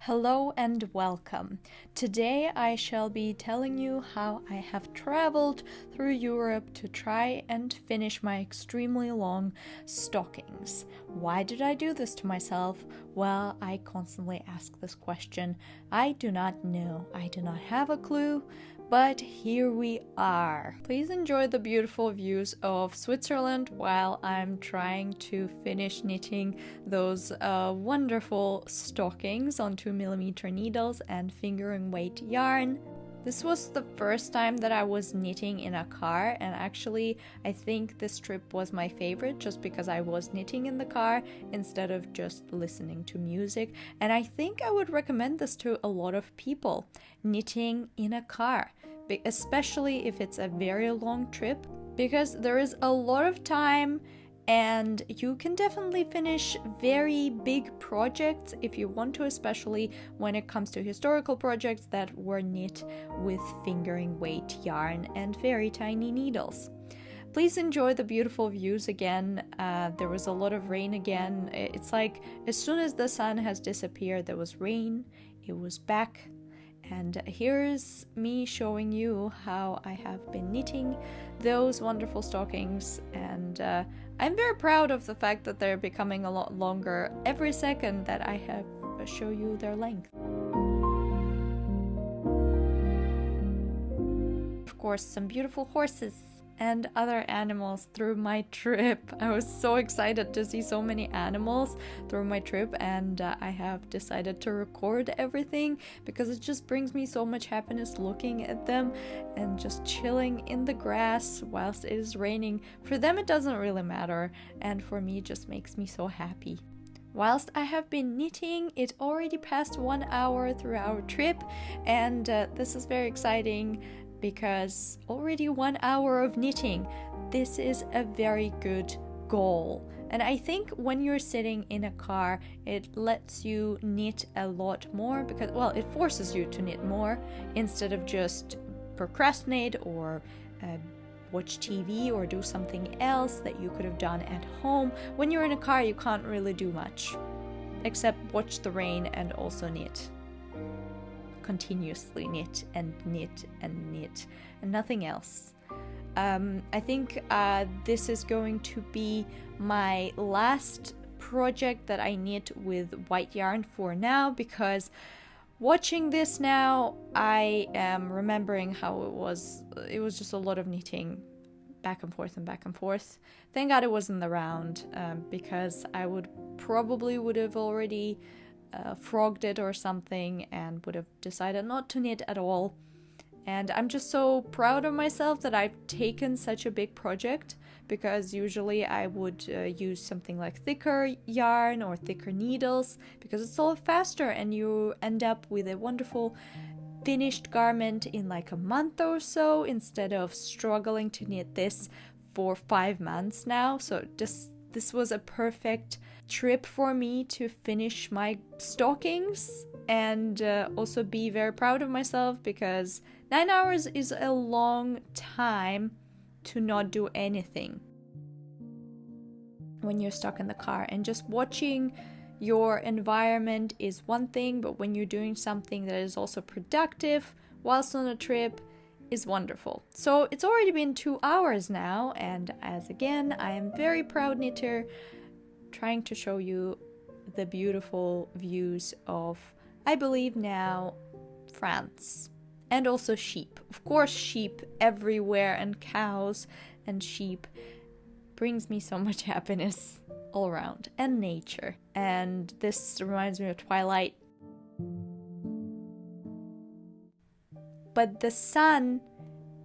Hello and welcome. Today I shall be telling you how I have traveled through Europe to try and finish my extremely long stockings. Why did I do this to myself? Well, I constantly ask this question. I do not know. I do not have a clue. But here we are. Please enjoy the beautiful views of Switzerland while I'm trying to finish knitting those wonderful stockings on 2mm needles and fingering weight yarn. This was the first time that I was knitting in a car, and actually I think this trip was my favorite just because I was knitting in the car instead of just listening to music, and I think I would recommend this to a lot of people, knitting in a car, especially if it's a very long trip, because there is a lot of time and you can definitely finish very big projects if you want to, especially when it comes to historical projects that were knit with fingering weight yarn and very tiny needles. Please enjoy the beautiful views again. There was a lot of rain again. It's like as soon as the sun has disappeared, there was rain, it was back. And here's me showing you how I have been knitting those wonderful stockings, and I'm very proud of the fact that they're becoming a lot longer every second that I have show you their length. Of course, some beautiful horses and other animals through my trip. I was so excited to see so many animals through my trip, and I have decided to record everything because it just brings me so much happiness looking at them and just chilling in the grass whilst it is raining. For them it doesn't really matter, and for me it just makes me so happy. Whilst I have been knitting, it already passed 1 hour through our trip, and this is very exciting because already 1 hour of knitting, this is a very good goal. And I think when you're sitting in a car, it lets you knit a lot more because, well, it forces you to knit more instead of just procrastinate or watch TV or do something else that you could have done at home. When you're in a car, you can't really do much except watch the rain and also knit. Continuously knit and knit and knit and nothing else. I think this is going to be my last project that I knit with white yarn for now, because watching this now I am remembering how it was just a lot of knitting back and forth and back and forth. Thank God it wasn't the round, because I would have already frogged it or something and would have decided not to knit at all. And I'm just so proud of myself that I've taken such a big project, because usually I would use something like thicker yarn or thicker needles because it's a lot faster and you end up with a wonderful finished garment in like a month or so instead of struggling to knit this for 5 months now. So this was a perfect trip for me to finish my stockings and also be very proud of myself, because 9 hours is a long time to not do anything when you're stuck in the car. And just watching your environment is one thing, but when you're doing something that is also productive whilst on a trip is wonderful. So it's already been 2 hours now, and as again, I am very proud knitter, trying to show you the beautiful views of, I believe now, France. And also sheep. Of course, sheep everywhere, and cows and sheep brings me so much happiness all around, and nature. And this reminds me of Twilight. But the sun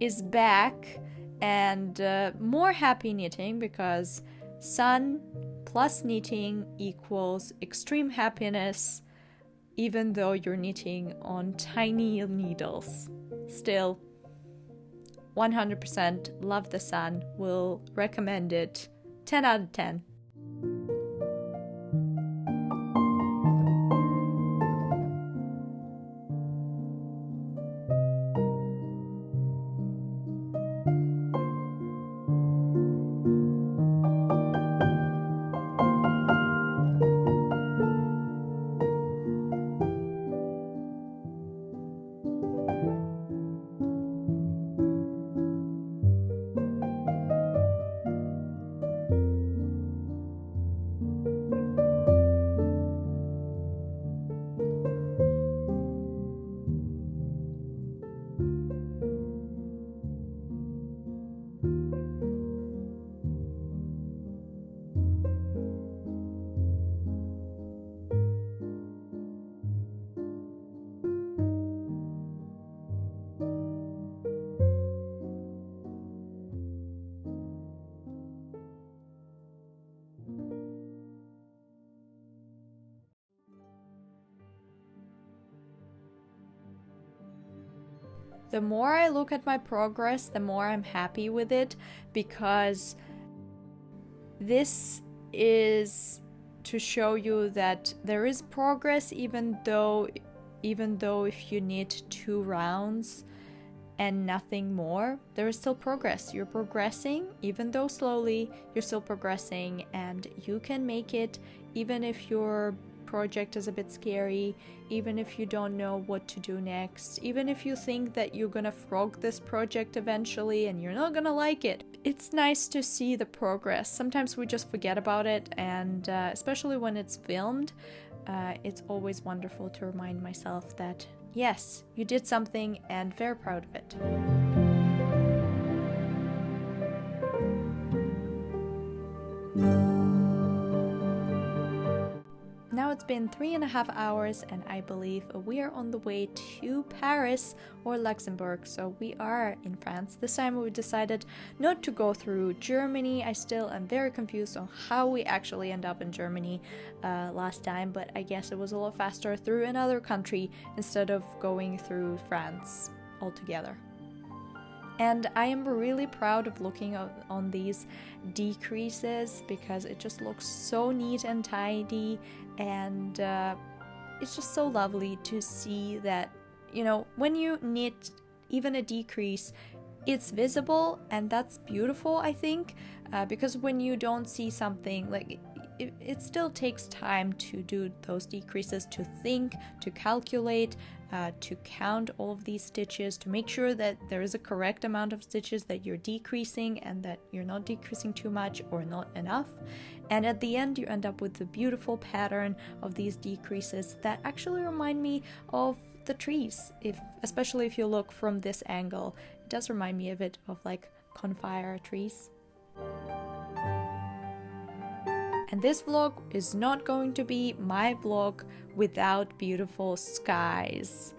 is back, and more happy knitting, because sun plus knitting equals extreme happiness, even though you're knitting on tiny needles. Still, 100% love the sun, will recommend it, 10 out of 10. The more I look at my progress, the more I'm happy with it, because this is to show you that there is progress, even though if you knit 2 rounds and nothing more, there is still progress. You're progressing, even though slowly, you're still progressing, and you can make it even if your project is a bit scary, even if you don't know what to do next, even if you think that you're gonna frog this project eventually and you're not gonna like it. It's nice to see the progress. Sometimes we just forget about it, and especially when it's filmed, it's always wonderful to remind myself that yes, you did something, and very proud of it. Now it's been 3.5 hours, and I believe we are on the way to Paris or Luxembourg. So we are in France. This time we decided not to go through Germany. I still am very confused on how we actually end up in Germany last time, but I guess it was a lot faster through another country instead of going through France altogether. And I am really proud of looking on these decreases, because it just looks so neat and tidy, and it's just so lovely to see that, you know, when you knit even a decrease, it's visible, and that's beautiful, I think, because when you don't see something, like it still takes time to do those decreases, to think, to calculate, to count all of these stitches, to make sure that there is a correct amount of stitches that you're decreasing and that you're not decreasing too much or not enough. And at the end, you end up with the beautiful pattern of these decreases that actually remind me of the trees. Especially if you look from this angle, it does remind me a bit of like conifere trees. And this vlog is not going to be my vlog without beautiful skies.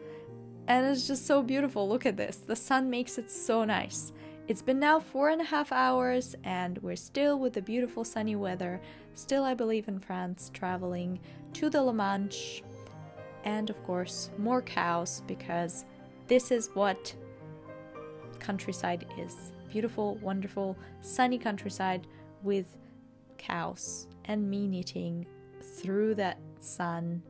And it's just so beautiful. Look at this. The sun makes it so nice. It's been now 4.5 hours, and we're still with the beautiful sunny weather. Still, I believe, in France, traveling to the La Manche. And of course, more cows, because this is what countryside is. Beautiful, wonderful, sunny countryside with cows, and me knitting through that sun.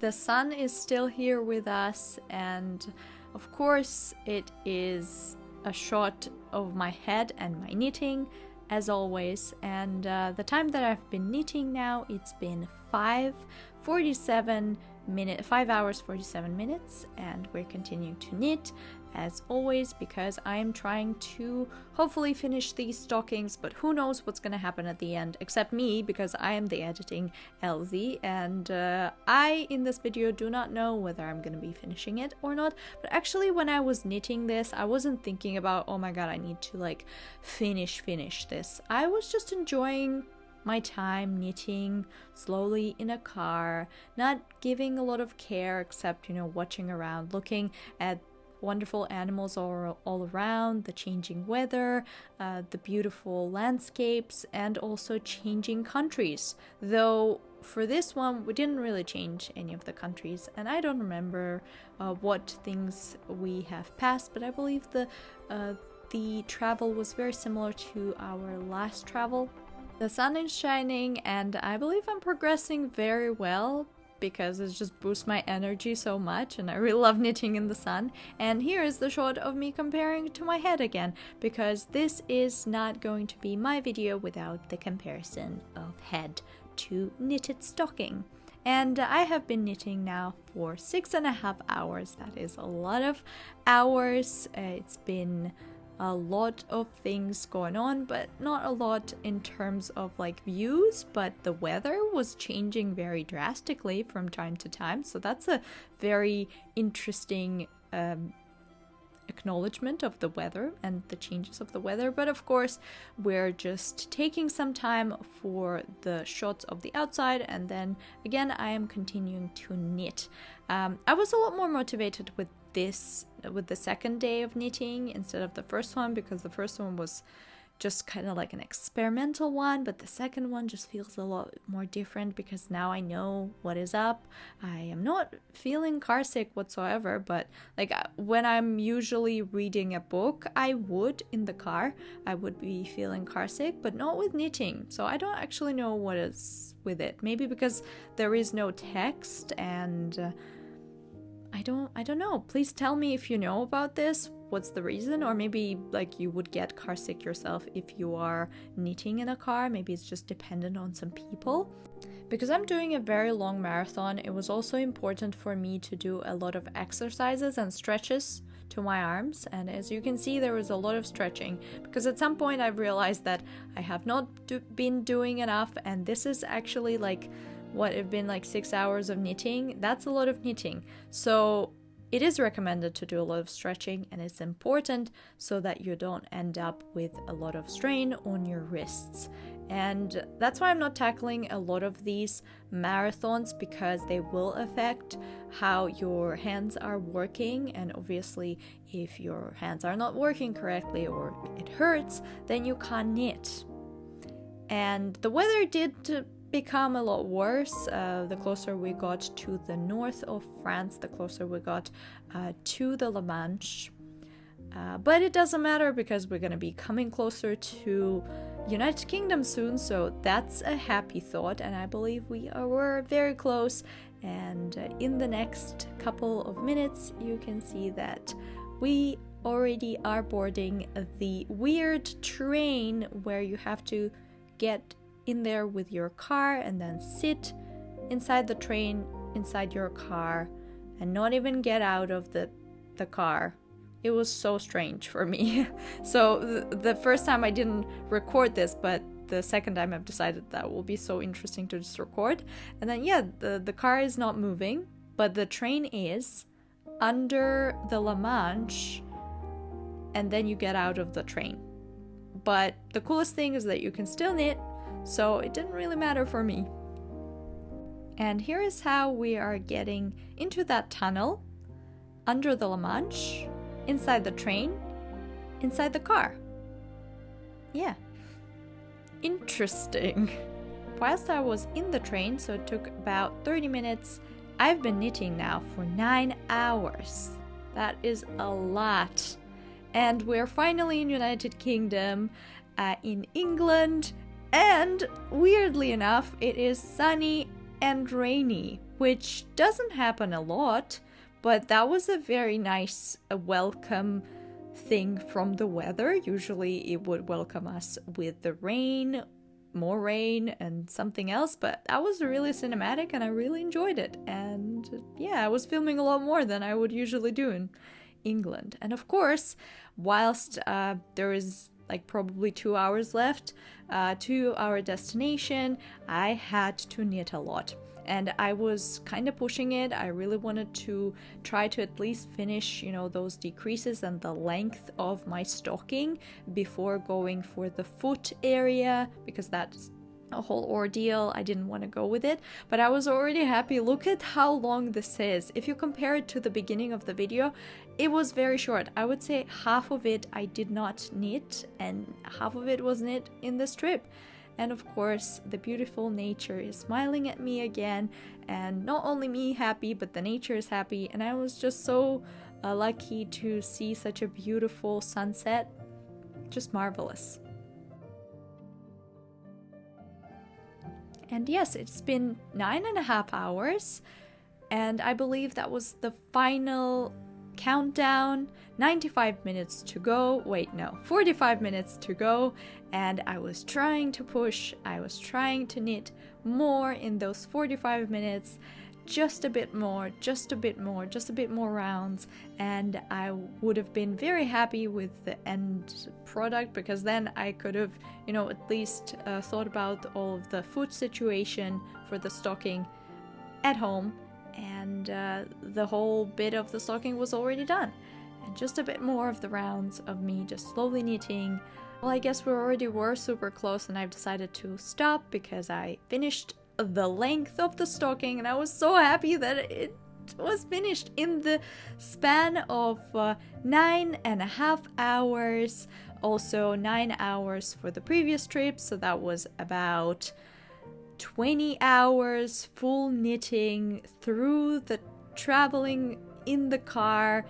The sun is still here with us, and of course it is a shot of my head and my knitting as always. And the time that I've been knitting now, it's been 5 hours 47 minutes, and we're continuing to knit as always, because I am trying to hopefully finish these stockings, but who knows what's gonna happen at the end, except me, because I am the editing Elsie, and I in this video do not know whether I'm gonna be finishing it or not. But actually, when I was knitting this, I wasn't thinking about, oh my god, I need to like finish this. I was just enjoying my time knitting slowly in a car, not giving a lot of care, except, you know, watching around, looking at wonderful animals all around, the changing weather, the beautiful landscapes, and also changing countries. Though for this one, we didn't really change any of the countries, and I don't remember what things we have passed, but I believe the travel was very similar to our last travel. The sun is shining, and I believe I'm progressing very well because it just boosts my energy so much, and I really love knitting in the sun. And here is the shot of me comparing to my head again, because this is not going to be my video without the comparison of head to knitted stocking. And I have been knitting now for 6.5 hours. That is a lot of hours. It's been a lot of things going on, but not a lot in terms of like views, but the weather was changing very drastically from time to time, so that's a very interesting acknowledgement of the weather and the changes of the weather. But of course, we're just taking some time for the shots of the outside, and then again I am continuing to knit. I was a lot more motivated with the second day of knitting instead of the first one, because the first one was just kind of like an experimental one, but the second one just feels a lot more different because now I know what is up. I am not feeling car sick whatsoever, but like when I'm usually reading a book, I would in the car, I would be feeling car sick, but not with knitting. So I don't actually know what is with it. Maybe because there is no text, and I don't know. Please tell me if you know about this. What's the reason? Or maybe like you would get car sick yourself if you are knitting in a car. Maybe it's just dependent on some people. Because I'm doing a very long marathon, it was also important for me to do a lot of exercises and stretches to my arms. And as you can see, there was a lot of stretching, because at some point I've realized that I have not been doing enough, and this is actually like what have been like 6 hours of knitting. That's a lot of knitting. So it is recommended to do a lot of stretching, and it's important so that you don't end up with a lot of strain on your wrists. And that's why I'm not tackling a lot of these marathons, because they will affect how your hands are working. And obviously, if your hands are not working correctly or it hurts, then you can't knit. And the weather did become a lot worse the closer we got to the north of France, the closer we got to the La Manche. But it doesn't matter, because we're going to be coming closer to United Kingdom soon, so that's a happy thought, and I believe we're very close. And in the next couple of minutes you can see that we already are boarding the weird train where you have to get in there with your car and then sit inside the train, inside your car, and not even get out of the car. It was so strange for me. So the first time I didn't record this, but the second time I've decided that will be so interesting to just record. And then yeah, the car is not moving, but the train is under the La Manche, and then you get out of the train. But the coolest thing is that you can still knit, so it didn't really matter for me. And here is how we are getting into that tunnel under the La Manche, inside the train, inside the car. Yeah. Interesting. Whilst I was in the train, so it took about 30 minutes, I've been knitting now for 9 hours. That is a lot. And we're finally in United Kingdom, in England. And weirdly enough, it is sunny and rainy, which doesn't happen a lot, but that was a very nice welcome thing from the weather. Usually it would welcome us with the rain, more rain, and something else, but that was really cinematic and I really enjoyed it. And yeah, I was filming a lot more than I would usually do in England. And of course, whilst there is like probably 2 hours left to our destination, I had to knit a lot. And I was kind of pushing it. I really wanted to try to at least finish, those decreases and the length of my stocking before going for the foot area, because that's a whole ordeal. I didn't want to go with it, but I was already happy. Look at how long this is. If you compare it to the beginning of the video, it was very short. I would say half of it I did not knit and half of it was knit in this trip. and of course the beautiful nature is smiling at me again, and not only me happy but the nature is happy, and I was just so lucky to see such a beautiful sunset. Just marvelous. And yes, it's been 9.5 hours, and I believe that was the final countdown. 95 minutes to go. Wait, no, 45 minutes to go, and I was trying to push, I was trying to knit more in those 45 minutes, just a bit more, just a bit more, just a bit more rounds, and I would have been very happy with the end product, because then I could have, at least thought about all of the food situation for the stocking at home, and the whole bit of the stocking was already done. And just a bit more of the rounds of me just slowly knitting. Well, I guess we already were super close, and I've decided to stop because I finished the length of the stocking, and I was so happy that it was finished in the span of 9.5 hours. Also 9 hours for the previous trip, so that was about 20 hours full knitting through the traveling in the car.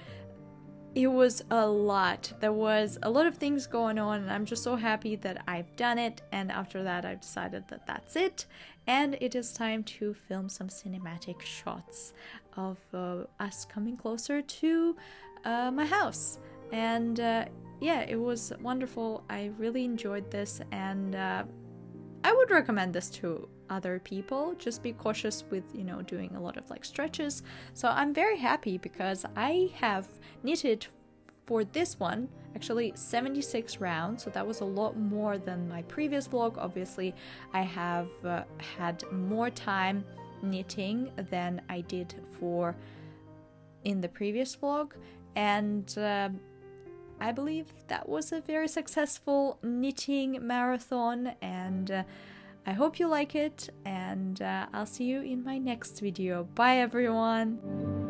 It was a lot. There was a lot of things going on, and I'm just so happy that I've done it. And after that, I've decided that that's it, and it is time to film some cinematic shots of us coming closer to my house. And yeah, it was wonderful. I really enjoyed this, and I would recommend this to other people. Just be cautious with, doing a lot of stretches. So I'm very happy because I have knitted for this one actually 76 rounds, so that was a lot more than my previous vlog. Obviously I have had more time knitting than I did for in the previous vlog, and I believe that was a very successful knitting marathon, and I hope you like it, and I'll see you in my next video. Bye everyone!